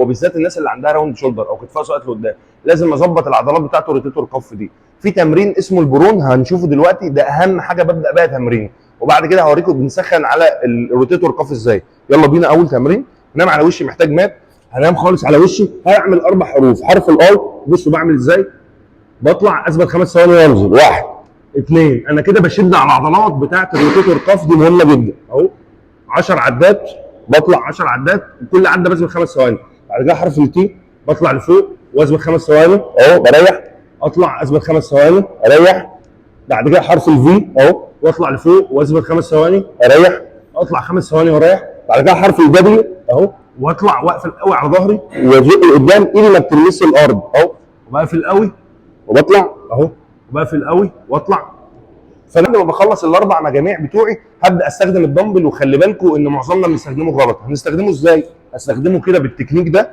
وبالذات الناس اللي عندها راوند شولدر او كتفها ساقط لقدام، لازم اظبط العضلات بتاعته روتيتور كف دي. في تمرين اسمه البرون هنشوفه دلوقتي، ده اهم حاجه ببدا بيها تمرين، وبعد كده هوريكم بنسخن على الروتيتور كف ازاي. يلا بينا. اول تمرين، هنام على وشي، محتاج مات، هنام خالص على وشي، هعمل 4 حروف. حرف الاي، بصوا بعمل ازاي، بطلع اثبت 5 ثواني وانزل. 1 2، انا كده بشد على العضلات بتاعت الروتيتور كف دي، مهمه جدا اهو. 10 عدات، بطلع 10 عدات، كل عده بثبت 5 ثواني. بعد كده حرف التي، بطلع لفوق واثبت 5 ثواني اهو، بريح، اطلع اثبت 5 ثواني اريح. بعد كده حرف الفي اهو، واطلع لفوق واثبت 5 ثواني اريح، اطلع 5 ثواني واريح. بعد كده حرف الدبليو اهو، واطلع واقفل قوي على ظهري وازق لقدام، ايدي ما بتلمس الارض اهو، وبقفل قوي وبطلع اهو، وبقفل قوي واطلع. فلما بخلص ال4 مجاميع بتوعي هبدا استخدم الدمبل، وخلي بالكم ان معظمنا بنستخدمه غلط. هنستخدمه ازاي؟ هستخدمه كده بالتكنيك ده.